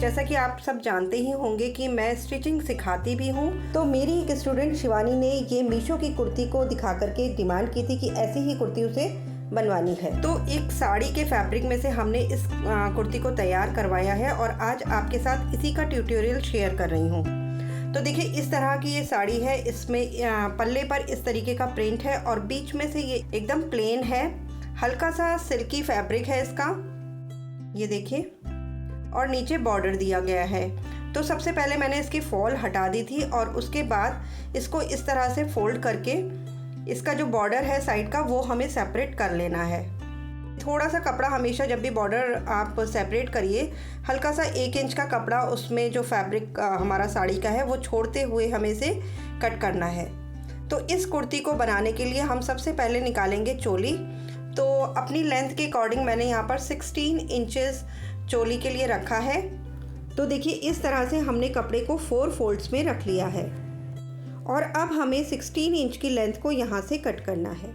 जैसा कि आप सब जानते ही होंगे कि मैं स्टिचिंग सिखाती भी हूँ। तो मेरी एक स्टूडेंट शिवानी ने ये मीशो की कुर्ती को दिखा करके डिमांड की थी कि ऐसी ही कुर्ती उसे बनवानी है। तो एक साड़ी के फैब्रिक में से हमने इस कुर्ती को तैयार करवाया है और आज आपके साथ इसी का ट्यूटोरियल शेयर कर रही हूँ। तो देखिए इस तरह की ये साड़ी है, इसमें पल्ले पर इस तरीके का प्रिंट है और बीच में से ये एकदम प्लेन है, हल्का सा सिल्की फैब्रिक है इसका, ये देखिए, और नीचे बॉर्डर दिया गया है। तो सबसे पहले मैंने इसकी फॉल हटा दी थी और उसके बाद इसको इस तरह से फोल्ड करके इसका जो बॉर्डर है साइड का वो हमें सेपरेट कर लेना है। थोड़ा सा कपड़ा हमेशा जब भी बॉर्डर आप सेपरेट करिए, हल्का सा 1 इंच का कपड़ा उसमें जो फैब्रिक हमारा साड़ी का है वो छोड़ते हुए हमें इसे कट करना है। तो इस कुर्ती को बनाने के लिए हम सबसे पहले निकालेंगे चोली। तो अपनी लेंथ के अकॉर्डिंग मैंने यहाँ पर 16 इंचेस चोली के लिए रखा है। तो देखिए इस तरह से हमने कपड़े को 4 फोल्ड्स में रख लिया है और अब हमें 16 इंच की लेंथ को यहाँ से कट करना है।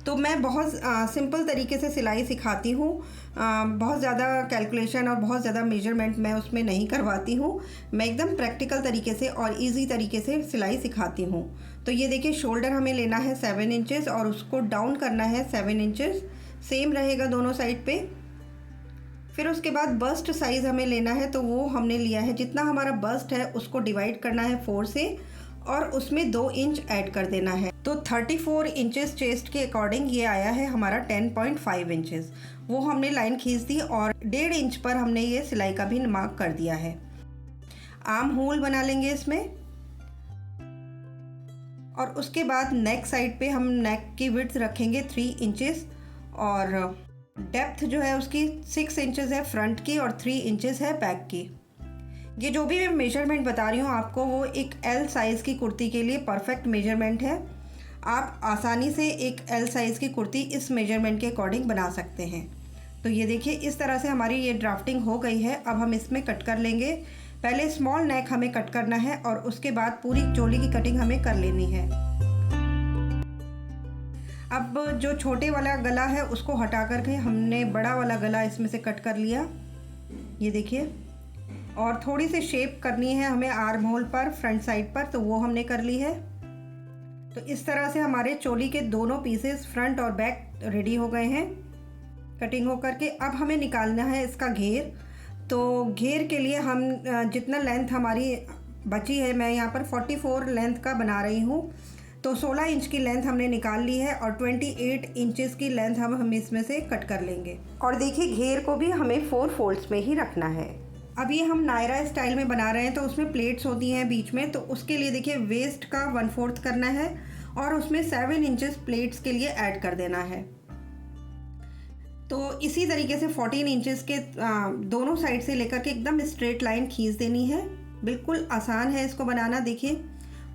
तो मैं बहुत सिंपल तरीके से सिलाई सिखाती हूँ, बहुत ज़्यादा कैलकुलेशन और बहुत ज़्यादा मेजरमेंट मैं उसमें नहीं करवाती हूँ। मैं एकदम प्रैक्टिकल तरीके से और इजी तरीके से सिलाई सिखाती हूँ। तो ये देखिए शोल्डर हमें लेना है 7 इंचेस और उसको डाउन करना है 7 इंचेस, सेम रहेगा दोनों साइड पे। फिर उसके बाद बस्ट साइज़ हमें लेना है, तो वो हमने लिया है, जितना हमारा बस्ट है उसको डिवाइड करना है 4 से और उसमें 2 इंच ऐड कर देना है। तो 34 इंचेस चेस्ट के अकॉर्डिंग ये आया है हमारा 10.5 इंचेस। वो हमने लाइन खींच दी और 1.5 इंच पर हमने ये सिलाई का भी मार्क कर दिया है। आर्म होल बना लेंगे इसमें और उसके बाद नेक साइड पे हम नेक की विड्थ रखेंगे 3 इंचेस और डेप्थ जो है उसकी 6 इंचेस है फ्रंट की और 3 इंचेस है बैक की। ये जो भी मैं मेजरमेंट बता रही हूँ आपको वो एक एल साइज़ की कुर्ती के लिए परफेक्ट मेजरमेंट है। आप आसानी से एक एल साइज़ की कुर्ती इस मेजरमेंट के अकॉर्डिंग बना सकते हैं। तो ये देखिए इस तरह से हमारी ये ड्राफ्टिंग हो गई है। अब हम इसमें कट कर लेंगे। पहले स्मॉल नेक हमें कट करना है और उसके बाद पूरी चोली की कटिंग हमें कर लेनी है। अब जो छोटे वाला गला है उसको हटा करके हमने बड़ा वाला गला इसमें से कट कर लिया, ये देखिए। और थोड़ी सी शेप करनी है हमें आर्म होल पर, फ्रंट साइड पर, तो वो हमने कर ली है। तो इस तरह से हमारे चोली के दोनों पीसेस फ्रंट और बैक रेडी हो गए हैं कटिंग हो करके। अब हमें निकालना है इसका घेर। तो घेर के लिए हम जितना लेंथ हमारी बची है, मैं यहाँ पर 44 लेंथ का बना रही हूँ, तो 16 इंच की लेंथ हमने निकाल ली है और 28 इंचेस की लेंथ हम इसमें से कट कर लेंगे। और देखिए घेर को भी हमें 4 फोल्ड्स में ही रखना है। अब ये हम नायरा स्टाइल में बना रहे हैं तो उसमें प्लेट्स होती हैं बीच में, तो उसके लिए देखिए वेस्ट का 1/4 करना है और उसमें 7 इंचेस प्लेट्स के लिए ऐड कर देना है। तो इसी तरीके से 14 इंचेस के दोनों साइड से लेकर के एकदम स्ट्रेट लाइन खींच देनी है। बिल्कुल आसान है इसको बनाना, देखिए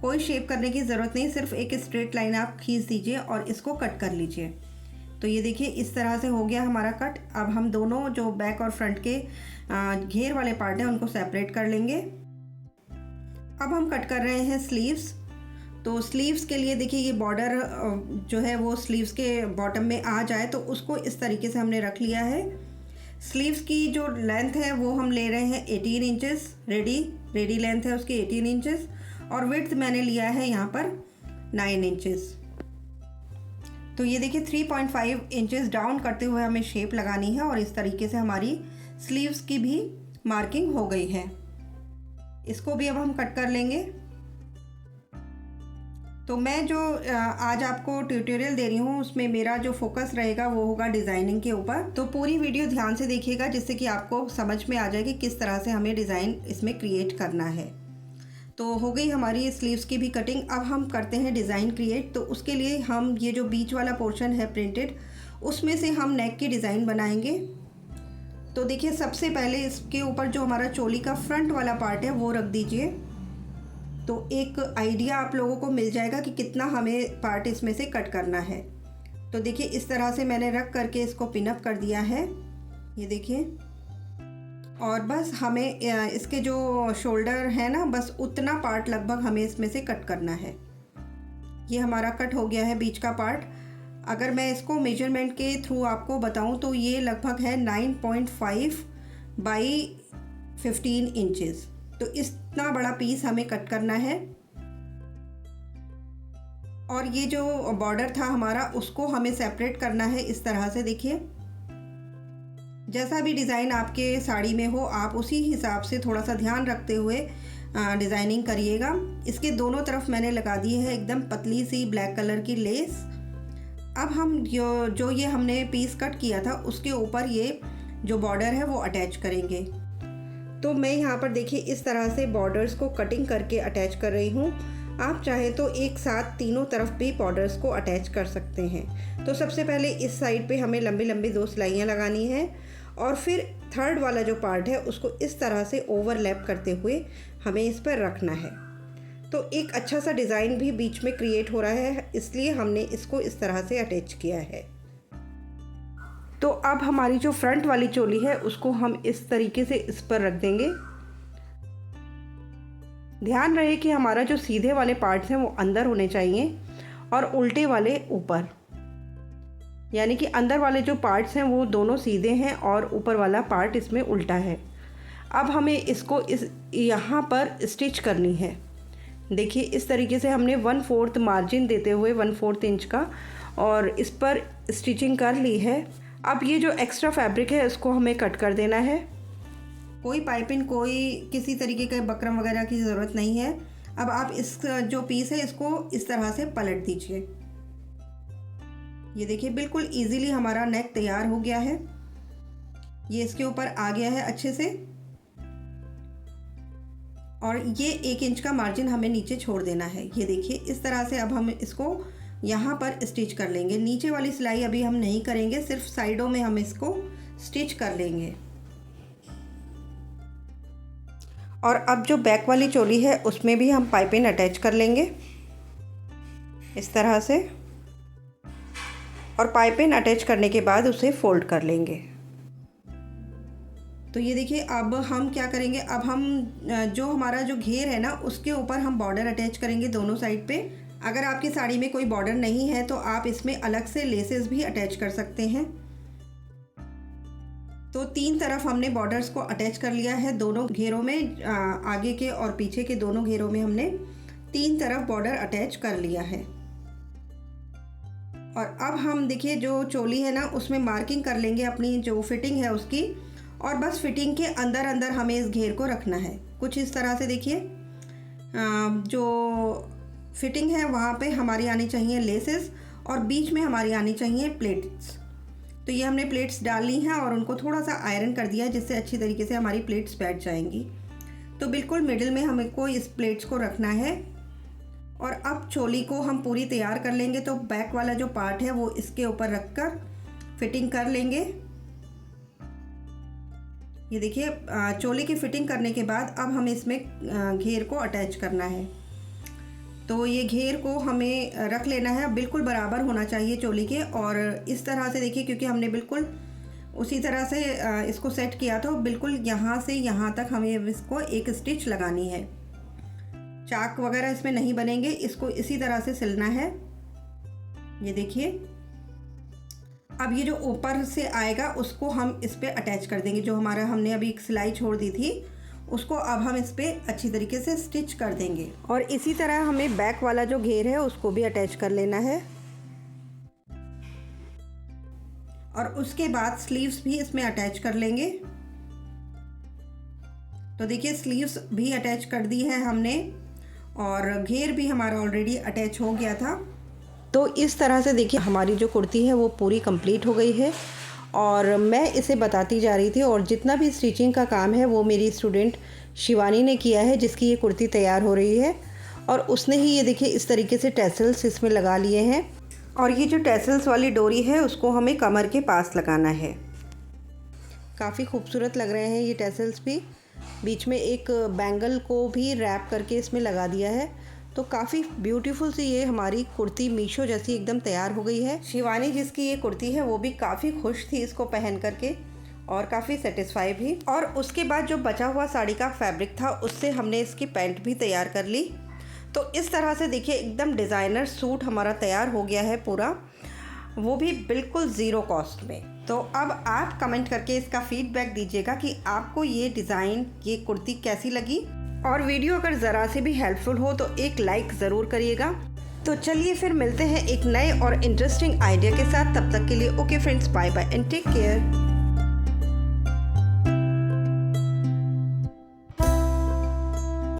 कोई शेप करने की ज़रूरत नहीं, सिर्फ एक स्ट्रेट लाइन आप खींच दीजिए और इसको कट कर लीजिए। तो ये देखिए इस तरह से हो गया हमारा कट। अब हम दोनों जो बैक और फ्रंट के घेर वाले पार्ट हैं उनको सेपरेट कर लेंगे। अब हम कट कर रहे हैं स्लीव्स। तो स्लीव्स के लिए देखिए ये बॉर्डर जो है वो स्लीव्स के बॉटम में आ जाए, तो उसको इस तरीके से हमने रख लिया है। स्लीव्स की जो लेंथ है वो हम ले रहे हैं 18 इंचेस, रेडी लेंथ है उसकी 18 इंचेस और विड्थ मैंने लिया है यहाँ पर 9 इंचेस। तो ये देखिए 3.5 इंचेस डाउन करते हुए हमें शेप लगानी है और इस तरीके से हमारी स्लीव्स की भी मार्किंग हो गई है। इसको भी अब हम कट कर लेंगे। तो मैं जो आज आपको ट्यूटोरियल दे रही हूँ उसमें मेरा जो फोकस रहेगा वो होगा डिज़ाइनिंग के ऊपर। तो पूरी वीडियो ध्यान से देखिएगा जिससे कि आपको समझ में आ जाए कि किस तरह से हमें डिज़ाइन इसमें क्रिएट करना है। तो हो गई हमारी स्लीव्स की भी कटिंग। अब हम करते हैं डिज़ाइन क्रिएट। तो उसके लिए हम ये जो बीच वाला पोर्शन है प्रिंटेड, उसमें से हम नेक की डिज़ाइन बनाएंगे। तो देखिए सबसे पहले इसके ऊपर जो हमारा चोली का फ्रंट वाला पार्ट है वो रख दीजिए, तो एक आइडिया आप लोगों को मिल जाएगा कि कितना हमें पार्ट इसमें से कट करना है। तो देखिए इस तरह से मैंने रख करके इसको पिनअप कर दिया है, ये देखिए। और बस हमें इसके जो शोल्डर है ना, बस उतना पार्ट लगभग हमें इसमें से कट करना है। ये हमारा कट हो गया है बीच का पार्ट। अगर मैं इसको मेजरमेंट के थ्रू आपको बताऊं तो ये लगभग है 9.5 बाई 15 इंचेस। तो इतना बड़ा पीस हमें कट करना है। और ये जो बॉर्डर था हमारा उसको हमें सेपरेट करना है इस तरह से। देखिए जैसा भी डिज़ाइन आपके साड़ी में हो आप उसी हिसाब से थोड़ा सा ध्यान रखते हुए डिज़ाइनिंग करिएगा। इसके दोनों तरफ मैंने लगा दी है एकदम पतली सी ब्लैक कलर की लेस। अब हम जो ये हमने पीस कट किया था उसके ऊपर ये जो बॉर्डर है वो अटैच करेंगे। तो मैं यहाँ पर देखिए इस तरह से बॉर्डर्स को कटिंग करके अटैच कर रही हूँ। आप चाहे तो एक साथ तीनों तरफ भी बॉर्डर्स को अटैच कर सकते हैं। तो सबसे पहले इस साइड पे हमें लंबी लंबी 2 सिलाइयाँ लगानी है और फिर थर्ड वाला जो पार्ट है उसको इस तरह से ओवरलैप करते हुए हमें इस पर रखना है। तो एक अच्छा सा डिज़ाइन भी बीच में क्रिएट हो रहा है, इसलिए हमने इसको इस तरह से अटैच किया है। तो अब हमारी जो फ्रंट वाली चोली है उसको हम इस तरीके से इस पर रख देंगे। ध्यान रहे कि हमारा जो सीधे वाले पार्ट्स हैं वो अंदर होने चाहिए और उल्टे वाले ऊपर, यानी कि अंदर वाले जो पार्ट्स हैं वो दोनों सीधे हैं और ऊपर वाला पार्ट इसमें उल्टा है। अब हमें इसको यहाँ पर स्टिच करनी है। देखिए इस तरीके से हमने 1/4 मार्जिन देते हुए 1/4 इंच का और इस पर स्टिचिंग कर ली है। अब ये जो एक्स्ट्रा फैब्रिक है इसको हमें कट कर देना है। कोई पाइपिंग, कोई किसी तरीके का बकरम वगैरह की ज़रूरत नहीं है। अब आप इस जो पीस है इसको इस तरह से पलट दीजिए। ये देखिए बिल्कुल इजीली हमारा नेक तैयार हो गया है। ये इसके ऊपर आ गया है अच्छे से और ये 1 इंच का मार्जिन हमें नीचे छोड़ देना है। ये देखिए इस तरह से अब हम इसको यहाँ पर स्टिच कर लेंगे। नीचे वाली सिलाई अभी हम नहीं करेंगे, सिर्फ साइडों में हम इसको स्टिच कर लेंगे। और अब जो बैक वाली चोली है उसमें भी हम पाइपिंग अटैच कर लेंगे इस तरह से, और पाइपिंग अटैच करने के बाद उसे फोल्ड कर लेंगे। तो ये देखिए अब हम क्या करेंगे, अब हम जो हमारा जो घेर है ना उसके ऊपर हम बॉर्डर अटैच करेंगे दोनों साइड पे। अगर आपकी साड़ी में कोई बॉर्डर नहीं है तो आप इसमें अलग से लेसेस भी अटैच कर सकते हैं। तो 3 तरफ हमने बॉर्डर्स को अटैच कर लिया है दोनों घेरों में, आगे के और पीछे के दोनों घेरों में हमने 3 तरफ बॉर्डर अटैच कर लिया है। और अब हम देखिए जो चोली है ना उसमें मार्किंग कर लेंगे अपनी जो फिटिंग है उसकी, और बस फिटिंग के अंदर अंदर हमें इस घेर को रखना है। कुछ इस तरह से देखिए जो फिटिंग है वहाँ पे हमारी आनी चाहिए लेसेस और बीच में हमारी आनी चाहिए प्लेट्स। तो ये हमने प्लेट्स डाल ली हैं और उनको थोड़ा सा आयरन कर दिया जिससे अच्छी तरीके से हमारी प्लेट्स बैठ जाएंगी। तो बिल्कुल मिडिल में हमको इस प्लेट्स को रखना है। और अब चोली को हम पूरी तैयार कर लेंगे। तो बैक वाला जो पार्ट है वो इसके ऊपर रखकर फिटिंग कर लेंगे। ये देखिए चोली की फिटिंग करने के बाद अब हमें इसमें घेर को अटैच करना है। तो ये घेर को हमें रख लेना है, बिल्कुल बराबर होना चाहिए चोली के। और इस तरह से देखिए क्योंकि हमने बिल्कुल उसी तरह से इसको सेट किया तो बिल्कुल यहाँ से यहाँ तक हमें इसको एक स्टिच लगानी है। चाक वगैरह इसमें नहीं बनेंगे, इसको इसी तरह से सिलना है। ये देखिए अब ये जो ऊपर से आएगा उसको हम इस पर अटैच कर देंगे। जो हमारा हमने अभी एक सिलाई छोड़ दी थी उसको अब हम इस पर अच्छी तरीके से स्टिच कर देंगे। और इसी तरह हमें बैक वाला जो घेर है उसको भी अटैच कर लेना है। और उसके बाद स्लीव्स भी इसमें अटैच कर लेंगे। तो देखिए स्लीव्स भी अटैच कर दी है हमने और घेर भी हमारा ऑलरेडी अटैच हो गया था। तो इस तरह से देखिए हमारी जो कुर्ती है वो पूरी कंप्लीट हो गई है और मैं इसे बताती जा रही थी। और जितना भी स्टिचिंग का काम है वो मेरी स्टूडेंट शिवानी ने किया है, जिसकी ये कुर्ती तैयार हो रही है। और उसने ही ये देखिए इस तरीके से टैसल्स इसमें लगा लिए हैं। और ये जो टैसल्स वाली डोरी है उसको हमें कमर के पास लगाना है। काफ़ी खूबसूरत लग रहे हैं ये टैसल्स भी। बीच में एक बैंगल को भी रैप करके इसमें लगा दिया है। तो काफ़ी ब्यूटीफुल सी ये हमारी कुर्ती मीशो जैसी एकदम तैयार हो गई है। शिवानी जिसकी ये कुर्ती है वो भी काफ़ी खुश थी इसको पहन करके और काफ़ी सेटिस्फाई भी। और उसके बाद जो बचा हुआ साड़ी का फैब्रिक था उससे हमने इसकी पैंट भी तैयार कर ली। तो इस तरह से देखिए एकदम डिज़ाइनर सूट हमारा तैयार हो गया है पूरा। वो भी बिल्कुल ज़ीरो कॉस्ट में। तो अब आप कमेंट करके इसका फीडबैक दीजिएगा कि आपको ये डिज़ाइन, ये कुर्ती कैसी लगी। और वीडियो अगर ज़रा से भी हेल्पफुल हो तो एक लाइक ज़रूर करिएगा। तो चलिए फिर मिलते हैं एक नए और इंटरेस्टिंग आइडिया के साथ। तब तक के लिए okay friends, bye bye and take care.